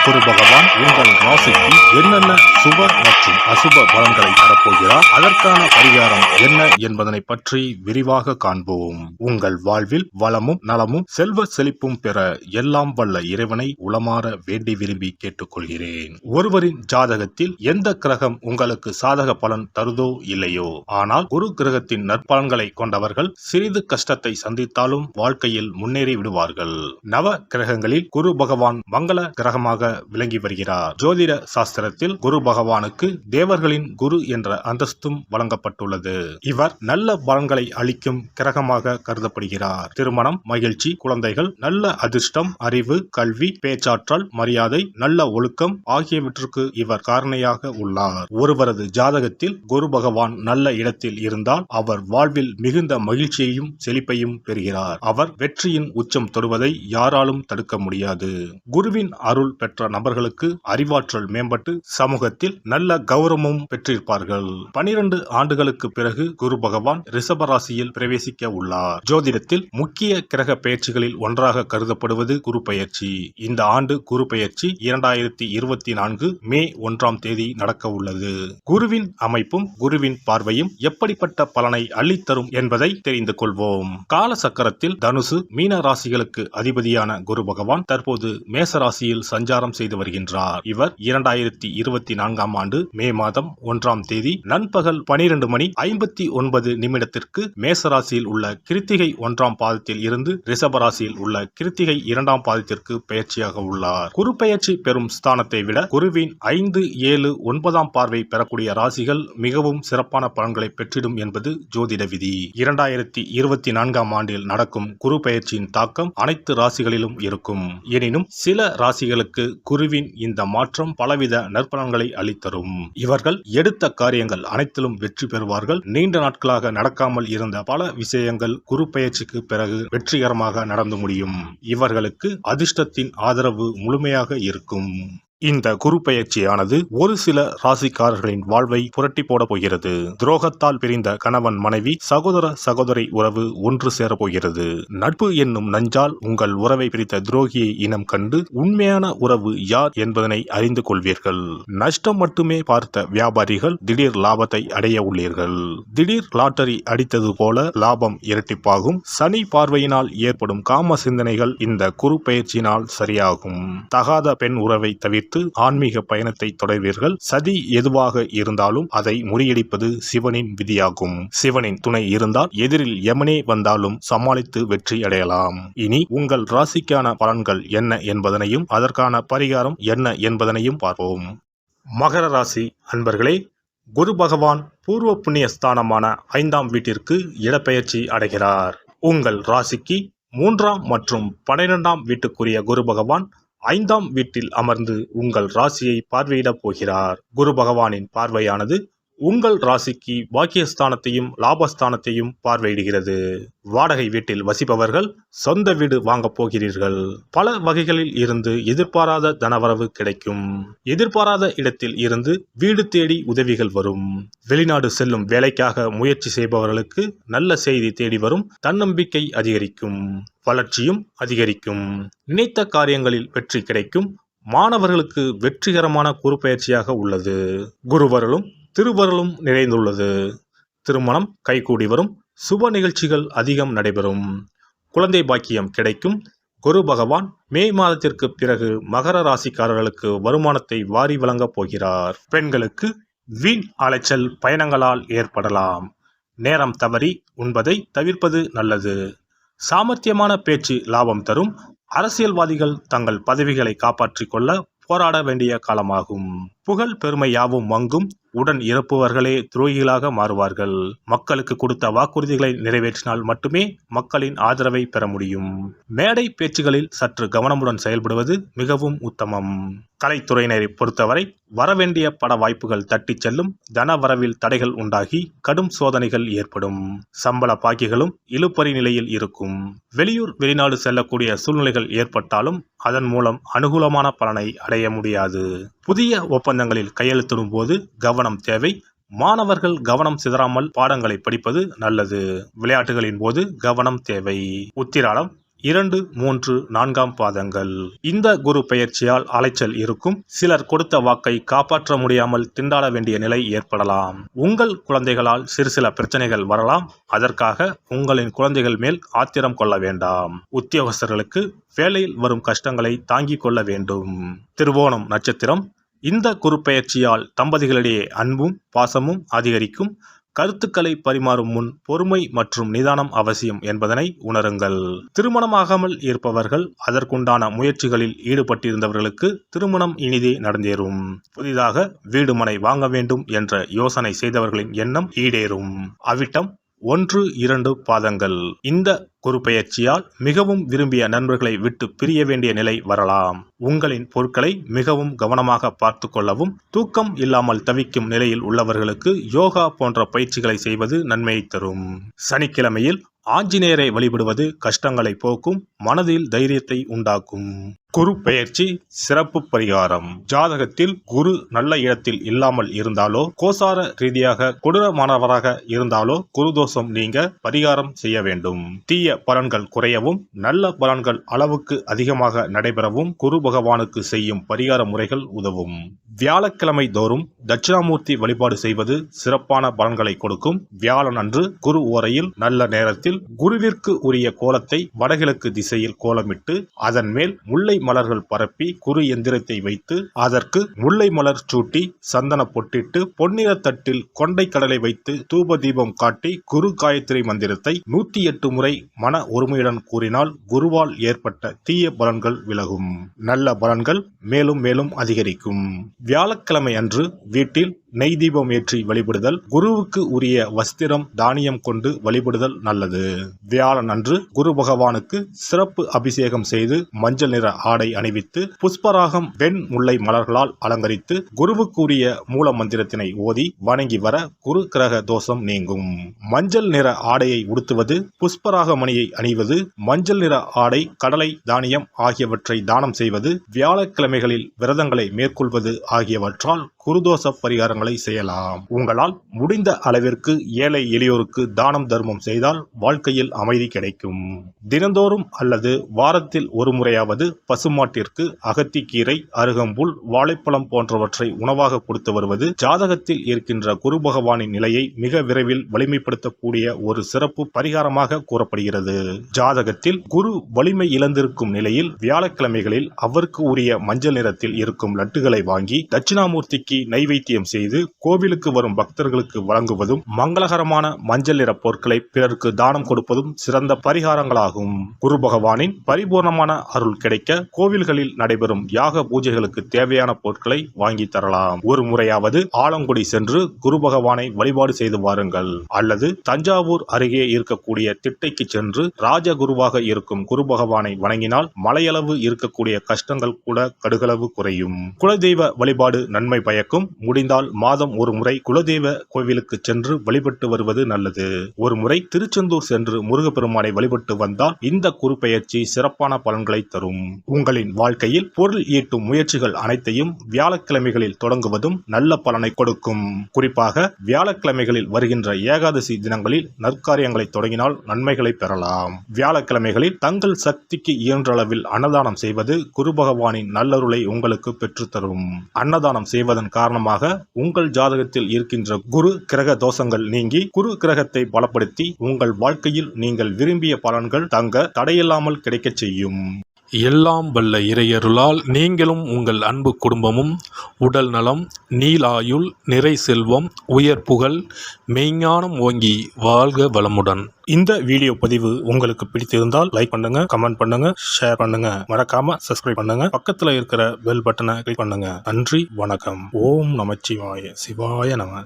குரு பகவான் உங்கள் ராசிக்கு என்னென்ன சுப மற்றும் அசுப பலன்களை தரப்போகிறார், அதற்கான பரிகாரம் என்ன என்பதனை பற்றி விரிவாக காண்போம். உங்கள் வாழ்வில் வளமும் நலமும் செல்வ செழிப்பும் பெற எல்லாம் வல்ல இறைவனை உளமாற வேண்டி விரும்பி கேட்டுக்கொள்கிறேன். ஒருவரின் ஜாதகத்தில் எந்த கிரகம் உங்களுக்கு சாதக பலன் தருதோ இல்லையோ, ஆனால் குரு கிரகத்தின் நற்பலன்களை கொண்டவர்கள் சிறிது கஷ்டத்தை சந்தித்தாலும் வாழ்க்கையில் முன்னேறி விடுவார்கள். நவ கிரகங்களில் குரு பகவான் மங்கள கிரகமாக விளங்கி வருகிறார். ஜோதிட சாஸ்திரத்தில் குரு பகவானுக்கு தேவர்களின் குரு என்ற அந்தஸ்தும் வழங்கப்பட்டுள்ளது. இவர் நல்ல பலன்களை அளிக்கும் கிரகமாக கருதப்படுகிறார். திருமணம், மகிழ்ச்சி, குழந்தைகள், நல்ல அதிர்ஷ்டம், அறிவு, கல்வி, பேச்சாற்றல், மரியாதை, நல்ல ஒழுக்கம் ஆகியவற்றுக்கு இவர் காரணியாக உள்ளார். ஒருவரது ஜாதகத்தில் குரு பகவான் நல்ல இடத்தில் இருந்தால் அவர் வாழ்வில் மிகுந்த மகிழ்ச்சியையும் செழிப்பையும் பெறுகிறார். அவர் வெற்றியின் உச்சம் தொடுவதை யாராலும் தடுக்க முடியாது. குருவின் அருள் பெற்ற நபர்களுக்கு அறிவாற்றல் மேம்பட்டு சமூகத்தில் நல்ல கௌரவமும் பெற்றிருப்பார்கள். 12 ஆண்டுகளுக்கு பிறகு குரு பகவான் ரிஷப ராசியில் பிரவேசிக்க உள்ளார். ஜோதிடத்தில் முக்கிய கிரக பெயர்ச்சிகளில் ஒன்றாக கருதப்படுவது குரு பெயர்ச்சி. இந்த ஆண்டு குரு பெயர்ச்சி 2024 மே 1ஆம் தேதி நடக்க உள்ளது. குருவின் அமைப்பும் குருவின் பார்வையும் எப்படிப்பட்ட பலனை அள்ளித்தரும் என்பதை தெரிந்து கொள்வோம். கால சக்கரத்தில் தனுசு, மீன ராசிகளுக்கு அதிபதியான குரு பகவான் தற்போது மேச ராசியில் சஞ்சாரம் செய்து வருகின்றார். இவர் 2024ஆம் ஆண்டு மே மாதம் 1ஆம் தேதி நண்பகல் 12:59 மேசராசியில் உள்ள கிருத்திகை 1ஆம் பாதத்தில் இருந்து ரிஷபராசியில் உள்ள கிருத்திகை 2ஆம் பாதத்திற்கு பெயர்ச்சியாக உள்ளார். குரு பெயர்ச்சி பெறும் ஸ்தானத்தை விட குருவின் 5, 7, 9ஆம் பார்வை பெறக்கூடிய ராசிகள் மிகவும் சிறப்பான பலன்களை பெற்றிடும் என்பது ஜோதிட விதி. 2024ஆம் ஆண்டில் நடக்கும் குரு பெயர்ச்சியின் தாக்கம் அனைத்து ராசிகளிலும் இருக்கும். எனினும் சில ராசிகளுக்கு குருவின் இந்த மாற்றம் பலவித நற்பலன்களை அளித்தரும். இவர்கள் எடுத்த காரியங்கள் அனைத்திலும் வெற்றி பெறுவார்கள். நீண்ட நாட்களாக நடக்காமல் இருந்த பல விஷயங்கள் குரு பெயர்ச்சிக்கு பிறகு வெற்றிகரமாக நடந்து முடியும். இவர்களுக்கு அதிர்ஷ்டத்தின் ஆதரவு முழுமையாக இருக்கும். இந்த குரு பெயர்ச்சியானது ஒரு சில ராசிக்காரர்களின் வாழ்வை புரட்டி போட போகிறது. துரோகத்தால் பிரிந்த கணவன் மனைவி, சகோதர சகோதரி உறவு ஒன்று சேர போகிறது. நட்பு என்னும் நஞ்சால் உங்கள் உறவை பிரித்த துரோகியை இனம் கண்டு உண்மையான உறவு யார் என்பதனை அறிந்து கொள்வீர்கள். நஷ்டம் மட்டுமே பார்த்த வியாபாரிகள் திடீர் லாபத்தை அடைய உள்ளீர்கள். திடீர் லாட்டரி அடித்தது போல லாபம் இரட்டிப்பாகும். சனி பார்வையினால் ஏற்படும் காம சிந்தனைகள் இந்த குரு பெயர்ச்சியினால் சரியாகும். தகாத பெண் உறவை தவிர்த்து ஆன்மீக பயணத்தை தொடர்வீர்கள். சதி எதுவாக இருந்தாலும் அதை முறியடிப்பது சிவனின் விதியாகும். சிவனின் துணை இருந்தால் எதிரில் யமனே வந்தாலும் சமாளித்து வெற்றி அடையலாம். இனி உங்கள் ராசிக்கான பலன்கள் என்ன என்பதனையும் அதற்கான பரிகாரம் என்ன என்பதனையும் பார்ப்போம். மகர ராசி அன்பர்களே, குரு பகவான் பூர்வ புண்ணிய ஸ்தானமான 5ஆம் வீட்டிற்கு இடப்பெயர்ச்சி அடைகிறார். உங்கள் ராசிக்கு 3ஆம் மற்றும் 12ஆம் வீட்டுக்குரிய குரு பகவான் 5ஆம் வீட்டில் அமர்ந்து உங்கள் ராசியை பார்வையிடப் போகிறார். குரு பகவானின் பார்வையானது உங்கள் ராசிக்கு பாக்கியஸ்தானத்தையும் லாபஸ்தானத்தையும் பார்வையிடுகிறது. வாடகை வீட்டில் வசிப்பவர்கள் சொந்த வீடு வாங்கப் போகிறீர்கள். பல வகைகளில் இருந்து எதிர்பாராத தனவரவு கிடைக்கும். எதிர்பாராத இடத்தில் இருந்து வீடு தேடி உதவிகள் வரும். வெளிநாடு செல்லும் வேலைக்காக முயற்சி செய்பவர்களுக்கு நல்ல செய்தி தேடி வரும். தன்னம்பிக்கை அதிகரிக்கும். வளர்ச்சியும் அதிகரிக்கும். நினைத்த காரியங்களில் வெற்றி கிடைக்கும். மாணவர்களுக்கு வெற்றிகரமான குரு பெயர்ச்சியாக உள்ளது. குருவருளும் திருவருளும் நிறைந்துள்ளது. திருமணம் கைகூடி வரும். சுப நிகழ்ச்சிகள் அதிகம் நடைபெறும். குழந்தை பாக்கியம் கிடைக்கும். குரு பகவான் மே மாதத்திற்கு பிறகு மகர ராசிக்காரர்களுக்கு வருமானத்தை வாரி வழங்கப் போகிறார். பெண்களுக்கு வீண் அலைச்சல் பயணங்களால் ஏற்படலாம். நேரம் தவறி உண்பதை தவிர்ப்பது நல்லது. சாமர்த்தியமான பேச்சு லாபம் தரும். அரசியல்வாதிகள் தங்கள் பதவிகளை காப்பாற்றிக் கொள்ள போராட வேண்டிய காலமாகும். புகழ் பெருமை யாவும் மங்கும். உடன் இருப்பவர்களே துரோகிகளாக மாறுவார்கள். மக்களுக்கு கொடுத்த வாக்குறுதிகளை நிறைவேற்றினால் மட்டுமே மக்களின் ஆதரவை பெற முடியும். மேடை பேச்சுகளில் சற்று கவனமுடன் செயல்படுவது மிகவும் உத்தமம். கலைத்துறையினரை பொறுத்தவரை வரவேண்டிய பட வாய்ப்புகள் தட்டிச் செல்லும். தன வரவில் தடைகள் உண்டாகி கடும் சோதனைகள் ஏற்படும். சம்பள பாக்கிகளும் இழுபறி நிலையில் இருக்கும். வெளியூர் வெளிநாடு செல்லக்கூடிய சூழ்நிலைகள் ஏற்பட்டாலும் அதன் மூலம் அனுகூலமான பலனை அடைய முடியாது. புதிய ஒப்பந்தங்களில் கையெழுத்திடும் போது கவனம் தேவை. மாணவர்கள் கவனம் சிதறாமல் பாடங்களை படிப்பது நல்லது. விளையாட்டுகளின் போது கவனம் தேவை. உத்திராடம் 2, 3, 4ஆம் பாதங்கள். இந்த குரு பெயர்ச்சியால் அலைச்சல் இருக்கும். சிலர் கொடுத்த வாக்கை காப்பாற்ற முடியாமல் திண்டாட வேண்டிய நிலை ஏற்படலாம். உங்கள் குழந்தைகளால் சில பிரச்சனைகள் வரலாம். அதற்காக உங்களின் குழந்தைகள் மேல் ஆத்திரம் கொள்ள வேண்டாம். உத்தியோகஸ்தர்களுக்கு வேலையில் வரும் கஷ்டங்களை தாங்கிக் கொள்ள வேண்டும். திருவோணம் நட்சத்திரம். இந்த குரு பெயர்ச்சியால் தம்பதிகளிடையே அன்பும் பாசமும் அதிகரிக்கும். கருத்துக்களை பரிமாறும் முன் பொறுமை மற்றும் நிதானம் அவசியம் என்பதனை உணருங்கள். திருமணமாகாமல் இருப்பவர்கள், அதற்குண்டான முயற்சிகளில் ஈடுபட்டிருந்தவர்களுக்கு திருமணம் இனிதே நடந்தேறும். புதிதாக வீடு மனை வாங்க வேண்டும் என்ற யோசனை செய்தவர்களின் எண்ணம் ஈடேறும். அவிட்டம் 1, 2 பாதங்கள். இந்த குரு பெயர்ச்சியால் மிகவும் விரும்பிய நண்பர்களை விட்டு பிரிய வேண்டிய நிலை வரலாம். உங்களின் பொருட்களை மிகவும் கவனமாக பார்த்து கொள்ளவும். தூக்கம் இல்லாமல் தவிக்கும் நிலையில் உள்ளவர்களுக்கு யோகா போன்ற பயிற்சிகளை செய்வது நன்மையை தரும். சனிக்கிழமையில் ஆஞ்சநேயரை வழிபடுவது கஷ்டங்களை போக்கும், மனதில் தைரியத்தை உண்டாக்கும். குரு பெயர்ச்சி சிறப்பு பரிகாரம். ஜாதகத்தில் குரு நல்ல இடத்தில் இல்லாமல் இருந்தாலோ, கோசார ரீதியாக கொடூரமானவராக இருந்தாலோ குரு தோஷம் நீங்க பரிகாரம் செய்ய வேண்டும். தீய பலன்கள் குறையவும், நல்ல பலன்கள் அளவுக்கு அதிகமாக நடைபெறவும் குரு பகவானுக்கு செய்யும் பரிகார முறைகள் உதவும். வியாழக்கிழமை தோறும் தட்சிணாமூர்த்தி வழிபாடு செய்வது சிறப்பான பலன்களை கொடுக்கும். வியாழன் அன்று குரு ஓரையில் நல்ல நேரத்தில் குருவிற்கு உரிய கோலத்தை வடகிழக்கு திசையில் கோலமிட்டு அதன் மேல் முல்லை மலர்கள் பரப்பி குரு எந்திரத்தை வைத்து அதற்கு முல்லை மலர் சூட்டி சந்தன பொட்டிட்டு பொன்னிற தட்டில் கொண்டை கடலை வைத்து தூப தீபம் காட்டி குரு காயத்ரி மந்திரத்தை 108 முறை மன ஒருமையுடன் கூறினால் குருவால் ஏற்பட்ட தீய பலன்கள் விலகும். நல்ல பலன்கள் மேலும் மேலும் அதிகரிக்கும். வியாழக்கிழமை அன்று வீட்டில் நெய் தீபம் ஏற்றி வழிபடுதல், குருவுக்கு உரிய வஸ்திரம் தானியம் கொண்டு வழிபடுதல் நல்லது. வியாழன் அன்று குரு பகவானுக்கு சிறப்பு அபிஷேகம் செய்து மஞ்சள் நிற ஆடை அணிவித்து புஷ்பராகம் வெண் முல்லை மலர்களால் அலங்கரித்து குருவுக்கு உரிய மூல மந்திரத்தினை ஓதி வணங்கி வர குரு கிரக தோஷம் நீங்கும். மஞ்சள் நிற ஆடையை உடுத்துவது, புஷ்பராக மணியை அணிவது, மஞ்சள் நிற ஆடை, கடலை, தானியம் ஆகியவற்றை தானம் செய்வது, வியாழக்கிழமைகளில் விரதங்களை மேற்கொள்வது ஆகியவற்றால் குருதோஷ பரிகாரங்களை செய்யலாம். உங்களால் முடிந்த அளவிற்கு ஏழை எளியோருக்கு தானம் தர்மம் செய்தால் வாழ்க்கையில் அமைதி கிடைக்கும். தினந்தோறும் அல்லது வாரத்தில் ஒரு முறையாவது பசுமாட்டிற்கு அகத்திக்கீரை, அருகம்புல், வாழைப்பழம் போன்றவற்றை உணவாக கொடுத்து வருவது ஜாதகத்தில் இருக்கின்ற குரு பகவானின் நிலையை மிக விரைவில் வலிமைப்படுத்தக்கூடிய ஒரு சிறப்பு பரிகாரமாக கூறப்படுகிறது. ஜாதகத்தில் குரு வலிமை இழந்திருக்கும் நிலையில் வியாழக்கிழமைகளில் அவருக்கு உரிய மஞ்சள் நிறத்தில் இருக்கும் லட்டுகளை வாங்கி தட்சிணாமூர்த்திக்கு நைவேத்தியம் செய்து கோவிலுக்கு வரும் பக்தர்களுக்கு வழங்குவதும், மங்களகரமான மஞ்சள் நிற பொருட்களை பிறருக்கு தானம் கொடுப்பதும் சிறந்த பரிகாரங்களாகும். குரு பகவானின் பரிபூர்ணமான அருள் கிடைக்க கோவில்களில் நடைபெறும் யாக பூஜைகளுக்கு தேவையான பொருட்களை வாங்கி தரலாம். ஒரு முறையாவது ஆலங்குடி சென்று குரு பகவானை வழிபாடு செய்து வாருங்கள். அல்லது தஞ்சாவூர் அருகே இருக்கக்கூடிய திட்டைக்கு சென்று ராஜகுருவாக இருக்கும் குரு பகவானை வணங்கினால் மலையளவு இருக்கக்கூடிய கஷ்டங்கள் கூட கடுகளவு குறையும். குலதெய்வ வழிபாடு நன்மை பயக்கும். முடிந்தால் மாதம் ஒரு முறை குலதெய்வ கோவிலுக்கு சென்று வழிபட்டு வருவது நல்லது. ஒரு முறை திருச்செந்தூர் சென்று முருகப்பெருமானை வழிபட்டு வந்தால் இந்த குரு பெயர்ச்சி சிறப்பான பலன்களை தரும். உங்களின் வாழ்க்கையில் பொருள் ஈட்டும் முயற்சிகள் அனைத்தையும் வியாழக்கிழமைகளில் தொடங்குவதும் நல்ல பலனை கொடுக்கும். குறிப்பாக வியாழக்கிழமைகளில் வருகின்ற ஏகாதசி தினங்களில் நற்காரியங்களை தொடங்கினால் நன்மைகளை பெறலாம். வியாழக்கிழமைகளில் தங்கள் சக்திக்கு இயன்ற அளவில் அன்னதானம் செய்வது குரு பகவானின் நல்லருளை உங்களுக்கு பெற்றுத்தரும். அன்னதானம் செய்வதன் காரணமாக உங்கள் ஜாதகத்தில் இருக்கின்ற குரு கிரக தோஷங்கள் நீங்கி குரு கிரகத்தை பலப்படுத்தி உங்கள் வாழ்க்கையில் நீங்கள் விரும்பிய பலன்கள் தங்க தடையில்லாமல் கிடைக்கச் செய்யும். எல்லாம் வல்ல இறையருளால் நீங்களும் உங்கள் அன்பு குடும்பமும் உடல் நலம், நீலாயுள், நிறை செல்வம், உயர் புகழ், மெய்ஞானம் ஓங்கி வாழ்க வளமுடன். இந்த வீடியோ பதிவு உங்களுக்கு பிடித்திருந்தால் லைக் பண்ணுங்க, கமெண்ட் பண்ணுங்க, ஷேர் பண்ணுங்க, மறக்காம சப்ஸ்கிரைப் பண்ணுங்க, பக்கத்துல இருக்கிற பெல் பட்டனை கிளிக் பண்ணுங்க. நன்றி, வணக்கம். ஓம் நமச்சிவாய. சிவாய நம.